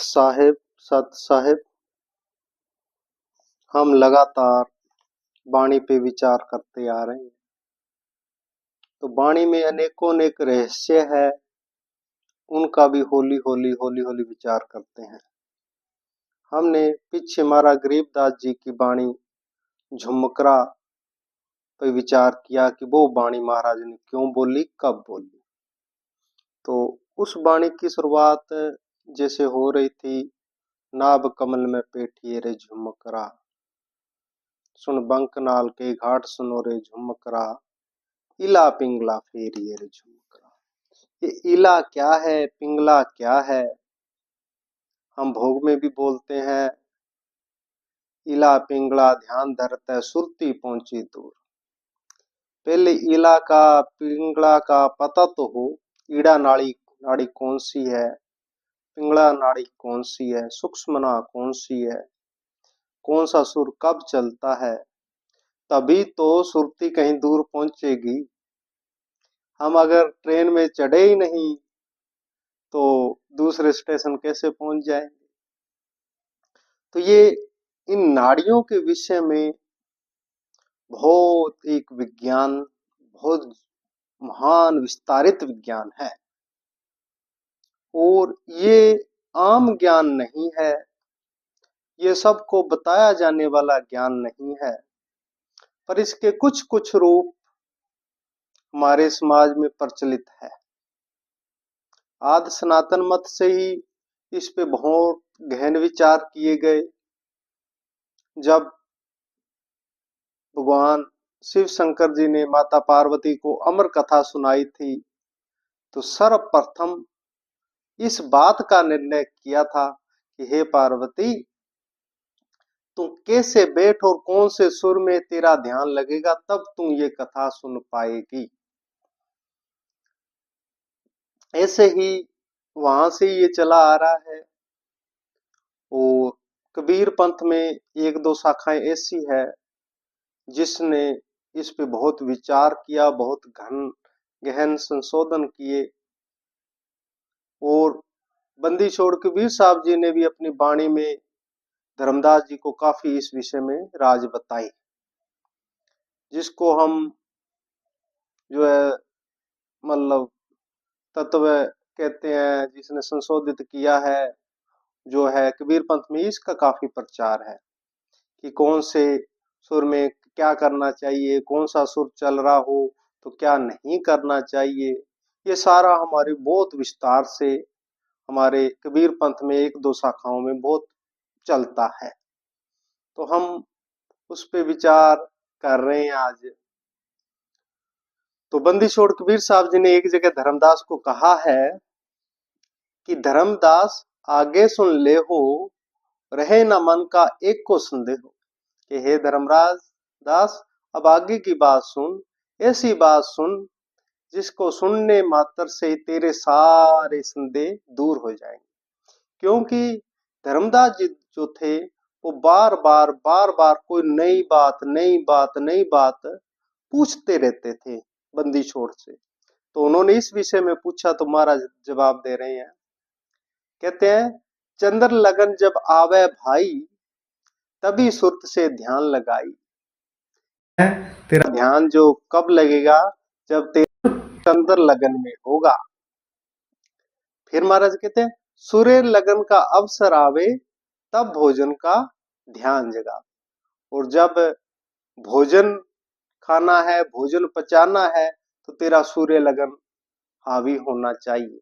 सत साहिब, हम लगातार वाणी पे विचार करते आ रहे हैं। तो वाणी में अनेकों अनेक रहस्य है, उनका भी हौली हौली विचार करते हैं। हमने पीछे महाराज गरीबदास जी की वाणी झुमकरा पे विचार किया कि वो वाणी महाराज ने क्यों बोली, कब बोली। तो उस वाणी की शुरुआत जैसे हो रही थी, नाभ कमल में बैठिए रे झुमकरा, सुन बंक नाल के घाट सुनो रे झुमकरा, इला पिंगला फेरिए रे झुमकरा। ये इला क्या है, पिंगला क्या है? हम भोग में भी बोलते हैं, इला पिंगला ध्यान धरते सुरती पहुंची दूर। पहले इला का पिंगला का पता तो हो, ईड़ा नाड़ी नाड़ी कौन सी है, पिंगला नाड़ी कौन सी है, सूक्ष्मना कौन सी है, कौन सा सुर कब चलता है, तभी तो सुरती कहीं दूर पहुंचेगी। हम अगर ट्रेन में चढ़े ही नहीं तो दूसरे स्टेशन कैसे पहुंच जाएंगे? तो ये इन नाड़ियों के विषय में बहुत एक विज्ञान, बहुत महान विस्तारित विज्ञान है, और ये आम ज्ञान नहीं है, ये सबको बताया जाने वाला ज्ञान नहीं है, पर इसके कुछ कुछ रूप हमारे समाज में प्रचलित है। आदि सनातन मत से ही इस पे बहुत गहन विचार किए गए। जब भगवान शिव शंकर जी ने माता पार्वती को अमर कथा सुनाई थी, तो सर्वप्रथम इस बात का निर्णय किया था कि हे पार्वती, तुम कैसे बैठ और कौन से सुर में तेरा ध्यान लगेगा, तब तुम ये कथा सुन पाएगी। ऐसे ही वहां से ये चला आ रहा है। और कबीर पंथ में एक दो शाखाएं ऐसी है जिसने इस पे बहुत विचार किया, बहुत गहन संशोधन किए, और बंदी छोड़ कबीर साहब जी ने भी अपनी वाणी में धर्मदास जी को काफी इस विषय में राज बताई, जिसको हम जो है मतलब तत्व कहते हैं, जिसने संशोधित किया है जो है कबीर पंथ में, इसका काफी प्रचार है कि कौन से सुर में क्या करना चाहिए, कौन सा सुर चल रहा हो तो क्या नहीं करना चाहिए। ये सारा हमारे बहुत विस्तार से हमारे कबीर पंथ में एक दो शाखाओं में बहुत चलता है। तो हम उस पे विचार कर रहे हैं आज। तो बंदी छोड़ कबीर साहब जी ने एक जगह धर्मदास को कहा है कि धर्मदास आगे सुन ले हो, रहे न मन का एक को संदेह हो, कि हे धर्मराज दास, अब आगे की बात सुन, ऐसी बात सुन जिसको सुनने मात्र से तेरे सारे संदेह दूर हो जाएंगे। क्योंकि धर्मदास जी जो थे वो बार बार कोई नई बात पूछते रहते थे बंदी छोड़ से। तो उन्होंने इस विषय में पूछा तो महाराज जवाब दे रहे हैं, कहते हैं, चंद्र लगन जब आवे भाई, तभी सुरत से ध्यान लगाई। तेरा ध्यान जो कब लगेगा, जब तेरा चंद्र लगन में होगा। फिर महाराज कहते हैं, सूर्य लगन का अवसर आवे, तब भोजन का ध्यान जगा। और जब भोजन खाना है, भोजन पचाना है, तो तेरा सूर्य लगन हावी होना चाहिए।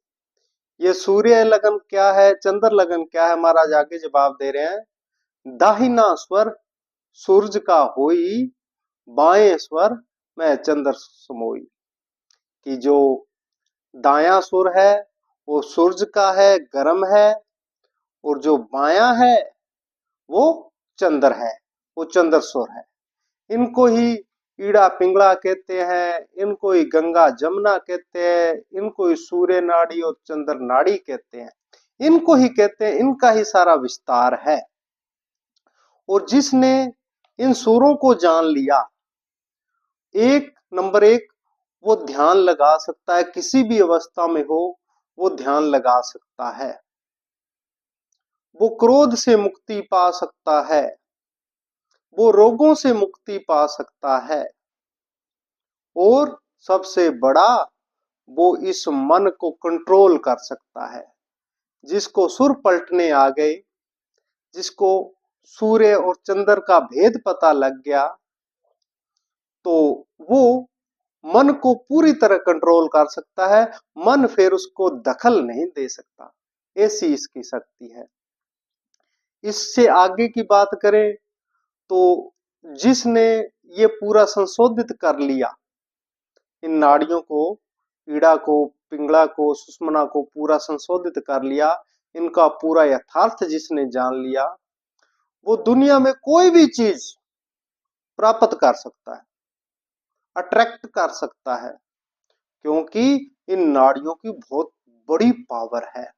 ये सूर्य लगन क्या है, चंद्र लगन क्या है, महाराज आगे जवाब दे रहे हैं, दाहिना स्वर सूरज का होई, बाएं स्वर में चंद्र समोई। कि जो दाया सुर है वो सूरज का है, गर्म है, और जो बाया है वो चंद्र है, वो चंद्र सुर है। इनको ही ईड़ा पिंगला कहते हैं, इनको ही गंगा जमुना कहते हैं, इनको ही सूर्य नाड़ी और चंद्र नाड़ी कहते हैं, इनको ही कहते हैं, इनका ही सारा विस्तार है। और जिसने इन सुरों को जान लिया, नंबर एक वो ध्यान लगा सकता है, किसी भी अवस्था में हो वो ध्यान लगा सकता है। वो क्रोध से मुक्ति पा सकता है, वो रोगों से मुक्ति पा सकता है, और सबसे बड़ा, वो इस मन को कंट्रोल कर सकता है। जिसको सुर पलटने आ गए, जिसको सूर्य और चंद्र का भेद पता लग गया, तो वो मन को पूरी तरह कंट्रोल कर सकता है। मन फिर उसको दखल नहीं दे सकता, ऐसी इसकी शक्ति है। इससे आगे की बात करें तो जिसने ये पूरा संशोधित कर लिया, इन नाड़ियों को, ईड़ा को, पिंगला को, सुषुम्ना को पूरा संशोधित कर लिया, इनका पूरा यथार्थ जिसने जान लिया, वो दुनिया में कोई भी चीज प्राप्त कर सकता है, अट्रैक्ट कर सकता है, क्योंकि इन नाड़ियों की बहुत बड़ी पावर है।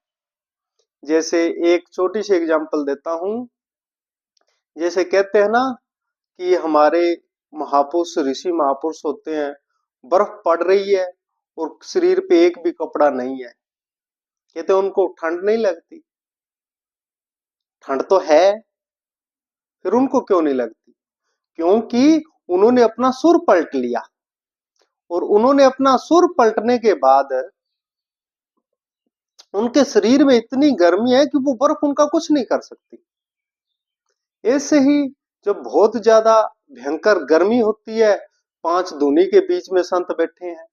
जैसे एक छोटी सी एग्जांपल देता हूं। जैसे कहते हैं ना कि हमारे महापुरुष, ऋषि महापुरुष होते हैं, बर्फ पड़ रही है और शरीर पे एक भी कपड़ा नहीं है, कहते हैं उनको ठंड नहीं लगती। ठंड तो है, फिर उनको क्यों नहीं लगती? क्योंकि उन्होंने अपना सुर पलट लिया, और उन्होंने अपना सुर पलटने के बाद उनके शरीर में इतनी गर्मी है कि वो बर्फ उनका कुछ नहीं कर सकती। ऐसे ही जब बहुत ज्यादा भयंकर गर्मी होती है, पांच धूनी के बीच में संत बैठे हैं,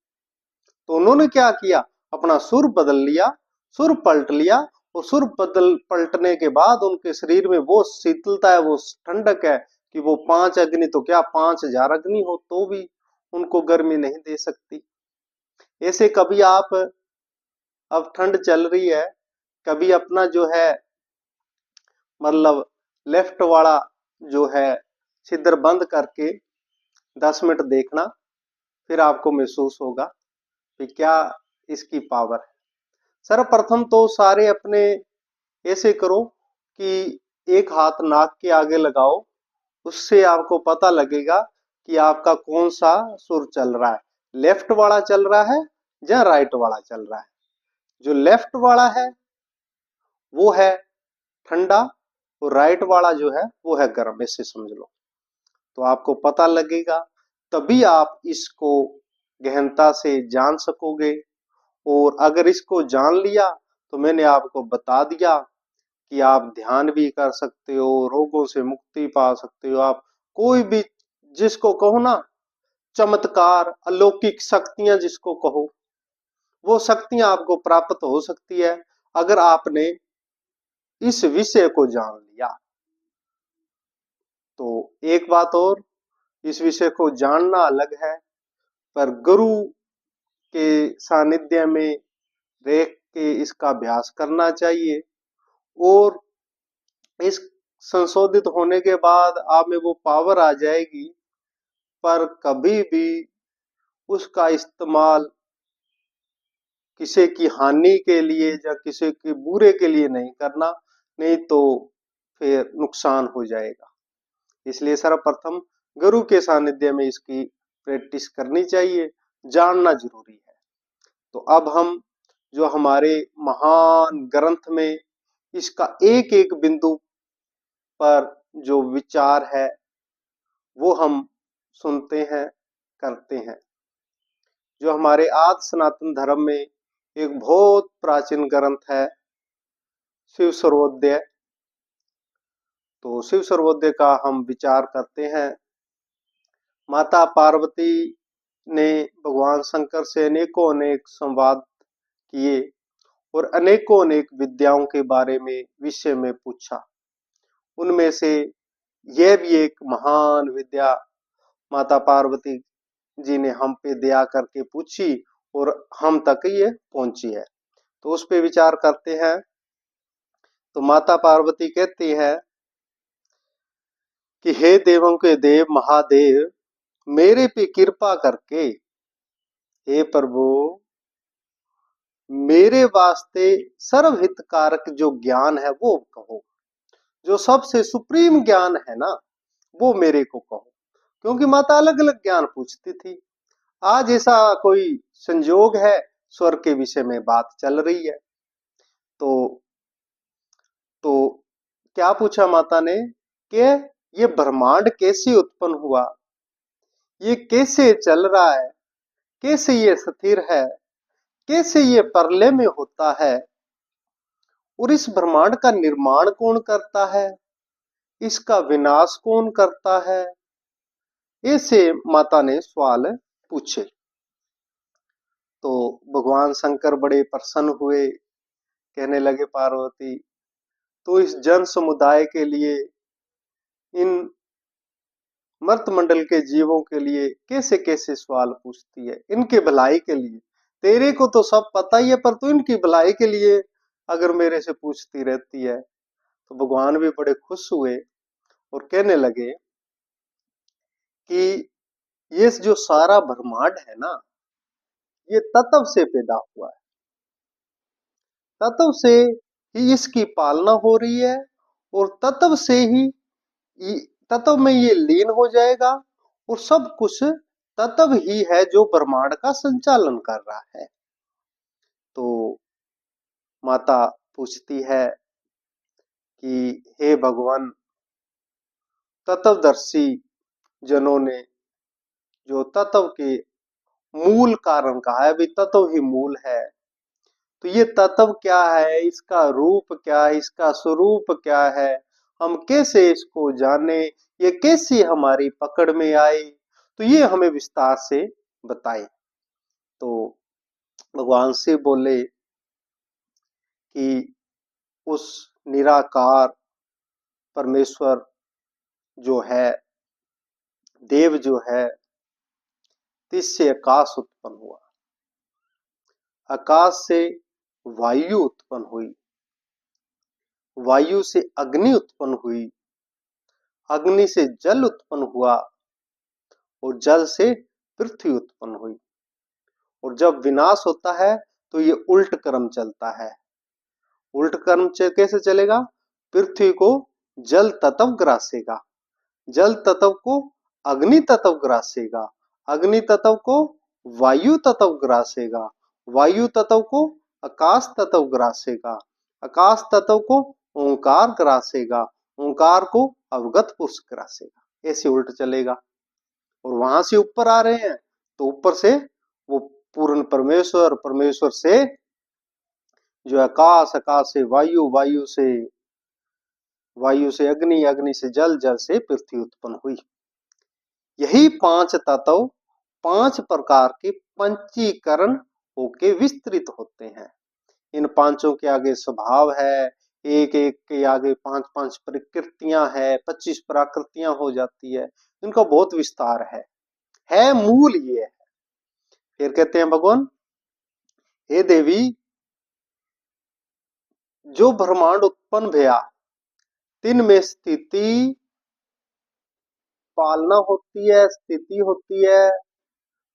तो उन्होंने क्या किया, अपना सुर बदल लिया, सुर पलट लिया, और सुर बदल पलटने के बाद उनके शरीर में वो शीतलता है, वो ठंडक है कि वो 5 अग्नि तो क्या 5,000 अग्नि हो तो भी उनको गर्मी नहीं दे सकती। ऐसे कभी आप, अब ठंड चल रही है, कभी अपना जो है मतलब लेफ्ट वाला जो है छिद्र बंद करके 10 मिनट देखना, फिर आपको महसूस होगा कि क्या इसकी पावर है। सर्वप्रथम तो सारे अपने ऐसे करो कि एक हाथ नाक के आगे लगाओ, उससे आपको पता लगेगा कि आपका कौन सा सुर चल रहा है, लेफ्ट वाला चल रहा है या राइट वाला चल रहा है। जो लेफ्ट वाला है वो है ठंडा, और राइट वाला जो है वो है गर्म, ऐसे समझ लो। तो आपको पता लगेगा, तभी आप इसको गहनता से जान सकोगे। और अगर इसको जान लिया तो मैंने आपको बता दिया कि आप ध्यान भी कर सकते हो, रोगों से मुक्ति पा सकते हो। आप कोई भी, जिसको कहो ना चमत्कार, अलौकिक शक्तियां जिसको कहो, वो शक्तियां आपको प्राप्त हो सकती है अगर आपने इस विषय को जान लिया। तो एक बात और, इस विषय को जानना अलग है, पर गुरु के सानिध्य में रह के इसका अभ्यास करना चाहिए। और इस संशोधित होने के बाद आप में वो पावर आ जाएगी, पर कभी भी उसका इस्तेमाल किसी की हानि के लिए या किसी के बुरे के लिए नहीं करना, नहीं तो फिर नुकसान हो जाएगा। इसलिए सर्वप्रथम गुरु के सानिध्य में इसकी प्रैक्टिस करनी चाहिए, जानना जरूरी है। तो अब हम जो हमारे महान ग्रंथ में इसका एक एक बिंदु पर जो विचार है वो हम सुनते हैं, करते हैं। जो हमारे आदि सनातन धर्म में एक बहुत प्राचीन ग्रंथ है, शिव सर्वोदय। तो शिव सर्वोदय का हम विचार करते हैं। माता पार्वती ने भगवान शंकर से अनेकों अनेक संवाद किए, और अनेकों अनेक विद्याओं के बारे में विषय में पूछा। उनमें से यह भी एक महान विद्या माता पार्वती जी ने हम पे दया करके पूछी, और हम तक ये पहुंची है। तो उस पे विचार करते हैं। तो माता पार्वती कहती है कि हे देवों के देव महादेव, मेरे पे कृपा करके, हे प्रभु, मेरे वास्ते सर्वहितकारक जो ज्ञान है वो कहो, जो सबसे सुप्रीम ज्ञान है ना वो मेरे को कहो। क्योंकि माता अलग अलग ज्ञान पूछती थी। आज ऐसा कोई संयोग है, स्वर्ग के विषय में बात चल रही है। तो तो क्या पूछा माता ने कि ये ब्रह्मांड कैसे उत्पन्न हुआ, ये कैसे चल रहा है, कैसे ये स्थिर है, कैसे ये प्रलय में होता है, और इस ब्रह्मांड का निर्माण कौन करता है, इसका विनाश कौन करता है। ऐसे माता ने सवाल पूछे। तो भगवान शंकर बड़े प्रसन्न हुए, कहने लगे पार्वती तो इस जन समुदाय के लिए, इन मर्त मंडल के जीवों के लिए कैसे कैसे सवाल पूछती है, इनके भलाई के लिए। तेरे को तो सब पता ही है, पर तू इनकी भलाई के लिए अगर मेरे से पूछती रहती है। तो भगवान भी बड़े खुश हुए और कहने लगे कि ये जो सारा ब्रह्मांड है ना, ये तत्व से पैदा हुआ है, तत्व से ही इसकी पालना हो रही है, और तत्व से ही तत्व में ये लीन हो जाएगा, और सब कुछ तत्व ही है जो ब्रह्मांड का संचालन कर रहा है। तो माता पूछती है कि हे भगवान, तत्वदर्शी जनों ने जो तत्व के मूल कारण कहा है, भी तत्व ही मूल है, तो ये तत्व क्या है, इसका रूप क्या है, इसका स्वरूप क्या है, हम कैसे इसको जाने, ये कैसी हमारी पकड़ में आए, तो ये हमें विस्तार से बताए। तो भगवान शिव बोले कि उस निराकार परमेश्वर जो है, देव जो है, तिससे आकाश उत्पन्न हुआ, आकाश से वायु उत्पन्न हुई, वायु से अग्नि उत्पन्न हुई, अग्नि से जल उत्पन्न हुआ, और जल से पृथ्वी उत्पन्न हुई। और जब विनाश होता है तो ये उल्ट क्रम चलता है। उल्ट क्रम कैसे चलेगा, पृथ्वी को जल तत्व ग्रासेगा, जल तत्व को अग्नि तत्व ग्रासेगा, अग्नि तत्व को वायु तत्व ग्रासेगा, वायु तत्व को आकाश तत्व ग्रासेगा, आकाश तत्व को ओंकार ग्रासेगा, ओंकार को अवगत पुरुष ग्रासेगा। ऐसे उल्ट चलेगा। और वहां से ऊपर आ रहे हैं तो ऊपर से वो पूर्ण परमेश्वर, परमेश्वर से जो आकाश, आकाश से वायु, वायु से अग्नि, अग्नि से जल, जल से पृथ्वी उत्पन्न हुई। यही पांच तत्व पांच प्रकार के पंचीकरण होके विस्तृत होते हैं। इन पांचों के आगे स्वभाव है, एक एक के आगे पांच पांच प्रकृतियां है, 25 प्रकृतियां हो जाती है, इनका बहुत विस्तार है मूल ये है। फिर कहते हैं भगवान, हे देवी, जो ब्रह्मांड उत्पन्न भया, तीन में स्थिति, पालना होती है, स्थिति होती है,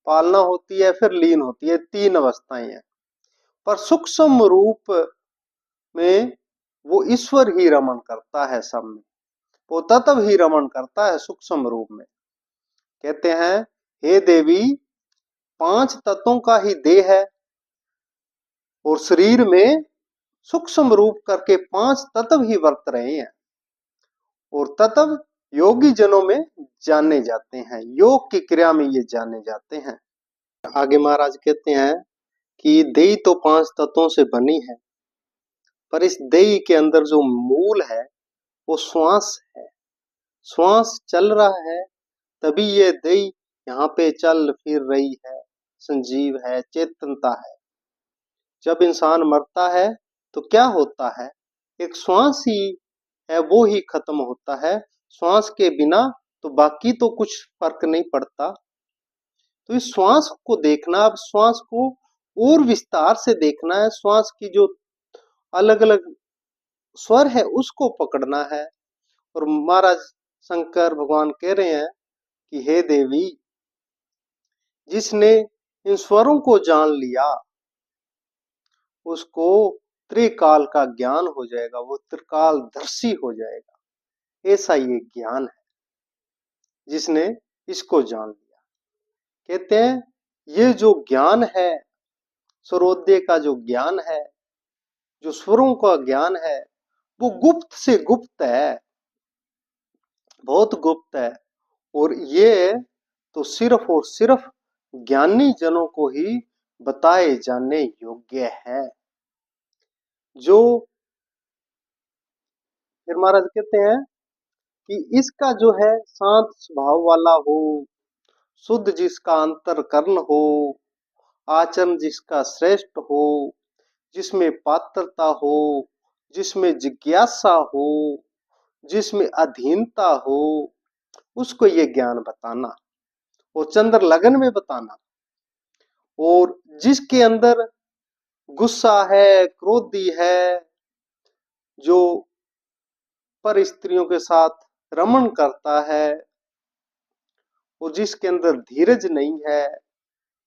पालना होती है, फिर लीन होती है, तीन अवस्थाएं हैं। पर सूक्ष्म रूप में वो ईश्वर ही रमण करता है, सब में वो तत्व ही रमण करता है सूक्ष्म रूप में। कहते हैं, हे देवी, पांच तत्वों का ही देह है, और शरीर में सूक्ष्म रूप करके पांच तत्व ही वर्त रहे हैं, और तत्व योगी जनों में जाने जाते हैं, योग की क्रिया में ये जाने जाते हैं। आगे महाराज कहते हैं कि देही तो पांच तत्वों से बनी है, पर इस देही के अंदर जो मूल है वो श्वास है। श्वास चल रहा है तभी ये देही यहाँ पे चल फिर रही है, संजीव है, चेतनता है। जब इंसान मरता है तो क्या होता है, एक श्वास ही है, वो ही खत्म होता है। श्वास के बिना तो बाकी तो कुछ फर्क नहीं पड़ता। तो इस श्वास को देखना, अब श्वास को और विस्तार से देखना है, श्वास की जो अलग अलग स्वर है उसको पकड़ना है। और महाराज शंकर भगवान कह रहे हैं कि हे देवी, जिसने इन स्वरों को जान लिया उसको त्रिकाल का ज्ञान हो जाएगा, वो त्रिकालदर्शी हो जाएगा। ऐसा ये ज्ञान है जिसने इसको जान लिया। कहते हैं ये जो ज्ञान है, स्वरोदय का जो ज्ञान है, जो स्वरों का ज्ञान है, वो गुप्त से गुप्त है, बहुत गुप्त है। और ये तो सिर्फ और सिर्फ ज्ञानी जनों को ही बताए जाने योग्य है। जो फिर महाराज कहते हैं कि इसका जो है शांत स्वभाव वाला हो, शुद्ध जिसका अंतरकरण हो, आचरण जिसका श्रेष्ठ हो, जिसमें पात्रता हो, जिसमें जिज्ञासा हो, जिसमें अधीनता हो, उसको ये ज्ञान बताना और चंद्र लगन में बताना। और जिसके अंदर गुस्सा है, क्रोधी है, जो पर स्त्रियों के साथ रमण करता है, और जिसके अंदर धीरज नहीं है,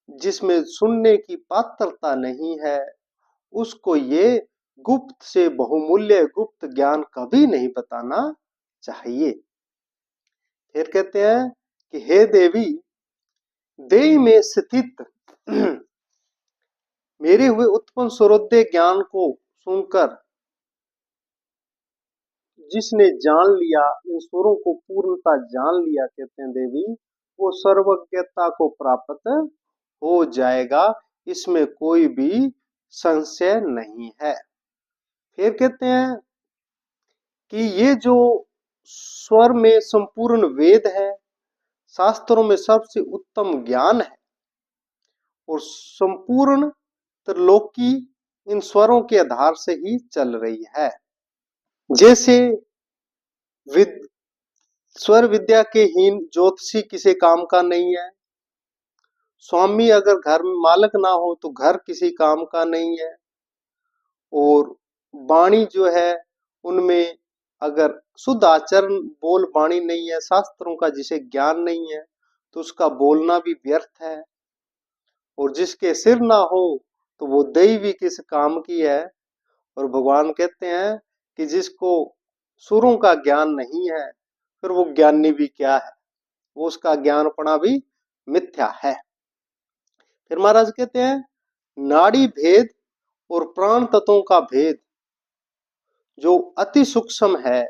जिसमें सुनने की पात्रता नहीं है, उसको ये गुप्त से बहुमूल्य गुप्त ज्ञान कभी नहीं बताना चाहिए। फिर कहते हैं कि हे देवी, देह में स्थित मेरे हुए उत्पन्न स्वरोदय ज्ञान को सुनकर जिसने जान लिया, इन स्वरों को पूर्णता जान लिया, कहते हैं देवी, वो सर्वज्ञता को प्राप्त हो जाएगा, इसमें कोई भी संशय नहीं है। फिर कहते हैं कि ये जो स्वर में संपूर्ण वेद है, शास्त्रों में सबसे उत्तम ज्ञान है, और संपूर्ण त्रिलोकी इन स्वरों के आधार से ही चल रही है। जैसे विद स्वर विद्या के हीन ज्योतिषी किसी काम का नहीं है, स्वामी अगर घर में मालक ना हो तो घर किसी काम का नहीं है, और वाणी जो है उनमें अगर शुद्ध आचरण बोल वाणी नहीं है, शास्त्रों का जिसे ज्ञान नहीं है, तो उसका बोलना भी व्यर्थ है। और जिसके सिर ना हो तो वो दई भी किस काम की है। और भगवान कहते हैं कि जिसको सुरों का ज्ञान नहीं है, फिर वो ज्ञानी भी क्या है, वो उसका ज्ञानपना भी मिथ्या है। फिर महाराज कहते हैं नाड़ी भेद और प्राण तत्वों का भेद जो अति सूक्ष्म है,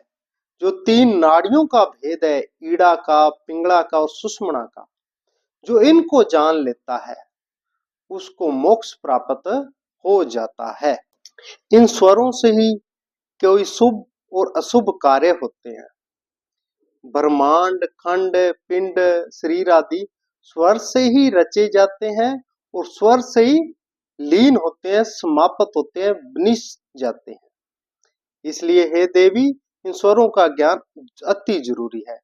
जो तीन नाड़ियों का भेद है, ईड़ा का, पिंगला का और सुषुम्ना का, जो इनको जान लेता है उसको मोक्ष प्राप्त हो जाता है। इन स्वरों से ही कोई शुभ और अशुभ कार्य होते हैं। ब्रह्मांड, खंड, पिंड, शरीर आदि स्वर से ही रचे जाते हैं और स्वर से ही लीन होते हैं, समाप्त होते हैं, बनिश जाते हैं। इसलिए हे देवी, इन स्वरों का ज्ञान अति जरूरी है।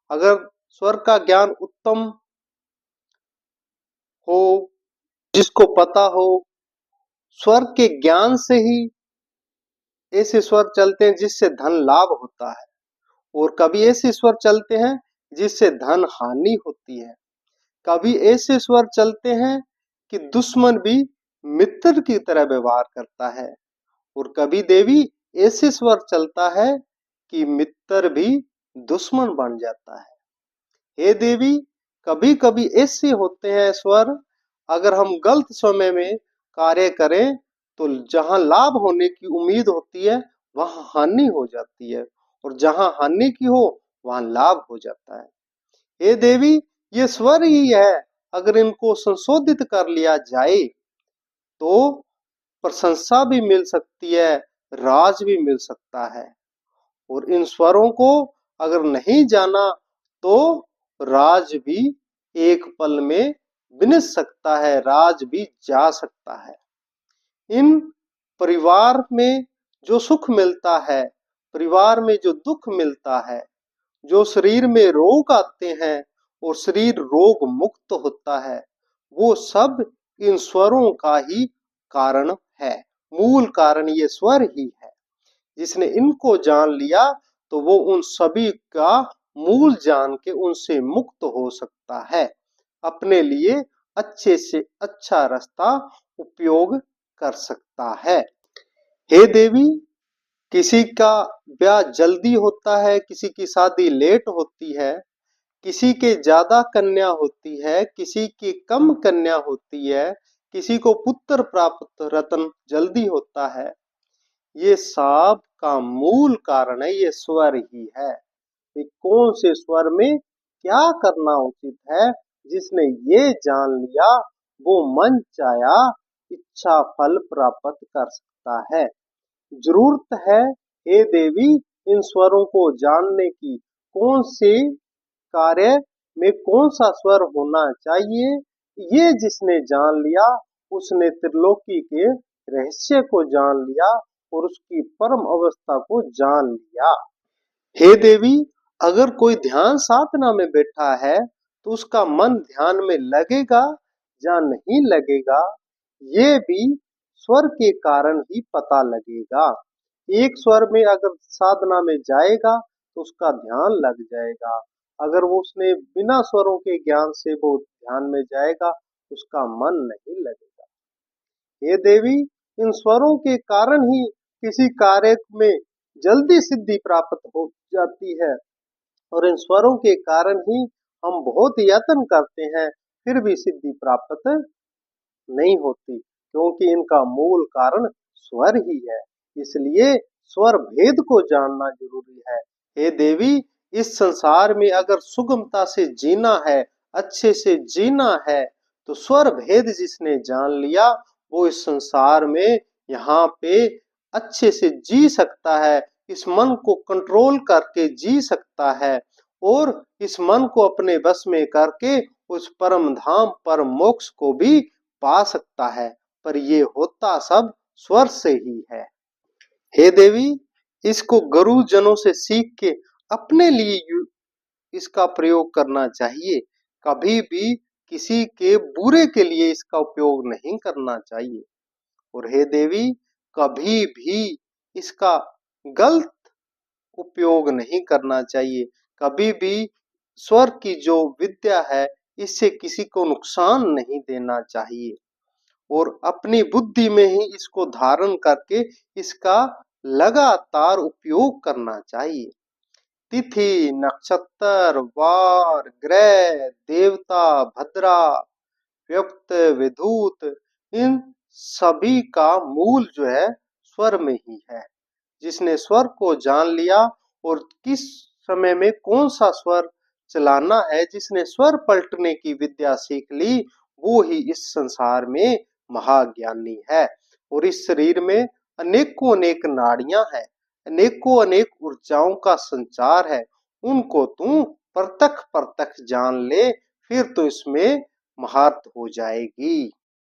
अगर स्वर का ज्ञान उत्तम हो, जिसको पता हो, स्वर के ज्ञान से ही ऐसे स्वर चलते हैं जिससे धन लाभ होता है, और कभी ऐसे स्वर चलते हैं जिससे धन हानि होती है। कभी ऐसे स्वर चलते हैं कि दुश्मन भी मित्र की तरह व्यवहार करता है, और कभी देवी ऐसे स्वर चलता है कि मित्र भी दुश्मन बन जाता है। हे देवी, कभी कभी ऐसे होते हैं स्वर, अगर हम गलत समय में कार्य करें तो जहां लाभ होने की उम्मीद होती है वहां हानि हो जाती है, और जहां हानि की हो वहां लाभ हो जाता है। हे देवी, ये स्वर ही है, अगर इनको संशोधित कर लिया जाए तो प्रशंसा भी मिल सकती है, राज भी मिल सकता है। और इन स्वरों को अगर नहीं जाना तो राज भी एक पल में बिनस सकता है, राज भी जा सकता है। इन परिवार में जो सुख मिलता है, परिवार में जो दुख मिलता है, जो शरीर में रोग आते हैं और शरीर रोग मुक्त होता है, वो सब इन स्वरों का ही कारण है। मूल कारण ये स्वर ही है। जिसने इनको जान लिया तो वो उन सभी का मूल जान के उनसे मुक्त हो सकता है, अपने लिए अच्छे से अच्छा रास्ता उपयोग कर सकता है। हे देवी, किसी का ब्याह जल्दी होता है, किसी की शादी लेट होती है, किसी के ज्यादा कन्या होती है, किसी की कम कन्या होती है, किसी को पुत्र प्राप्त रत्न जल्दी होता है, ये सब का मूल कारण है, ये स्वर ही है कि कौन से स्वर में क्या करना उचित है। जिसने ये जान लिया वो मन चाहा इच्छा फल प्राप्त कर सकता है। जरूरत है हे देवी इन स्वरों को जानने की, कौन से कार्य में कौन सा स्वर होना चाहिए। ये जिसने जान लिया उसने त्रिलोकी के रहस्य को जान लिया और उसकी परम अवस्था को जान लिया। हे देवी, अगर कोई ध्यान साधना में बैठा है तो उसका मन ध्यान में लगेगा या नहीं लगेगा, ये भी स्वर के कारण ही पता लगेगा। एक स्वर में अगर साधना में जाएगा तो उसका ध्यान लग जाएगा। अगर वो उसने बिना स्वरों के ज्ञान से वो ध्यान में जाएगा, उसका मन नहीं लगेगा। हे देवी, इन स्वरों के कारण ही किसी कार्य में जल्दी सिद्धि प्राप्त हो जाती है और इन स्वरों के कारण ही हम बहुत यत्न करते हैं फिर भी सिद्धि प्राप्त नहीं होती, क्योंकि इनका मूल कारण स्वर ही है। इसलिए स्वर भेद को जानना जरूरी है। हे देवी, इस संसार में अगर सुगमता से जीना है, अच्छे से जीना है, तो स्वर भेद जिसने जान लिया वो इस संसार में यहाँ पे अच्छे से जी सकता है, इस मन को कंट्रोल करके जी सकता है और इस मन को अपने बस में करके उस परम धाम परम मोक्ष को भी पा सकता है। पर ये होता सब स्वर से ही है। हे देवी, इसको गुरुजनों से सीख के अपने लिए इसका प्रयोग करना चाहिए। कभी भी किसी के बुरे के लिए इसका उपयोग नहीं करना चाहिए। और हे देवी, कभी भी इसका गलत उपयोग नहीं करना चाहिए। कभी भी स्वर की जो विद्या है इससे किसी को नुकसान नहीं देना चाहिए और अपनी बुद्धि में ही इसको धारण करके इसका लगातार उपयोग करना चाहिए। तिथि, नक्षत्र, वार, ग्रह, देवता, भद्रा, व्यक्त, विधूत, इन सभी का मूल जो है स्वर में ही है। जिसने स्वर को जान लिया और किस समय में कौन सा स्वर चलाना है, जिसने स्वर पलटने की विद्या सीख ली, वो ही इस संसार में महाज्ञानी है। और इस शरीर में अनेकों अनेक नाड़ियां हैं, अनेकों अनेक ऊर्जाओं का संचार है। उनको तू प्रत्यक्ष प्रत्यक्ष जान ले, फिर तो इसमें महारत हो जाएगी।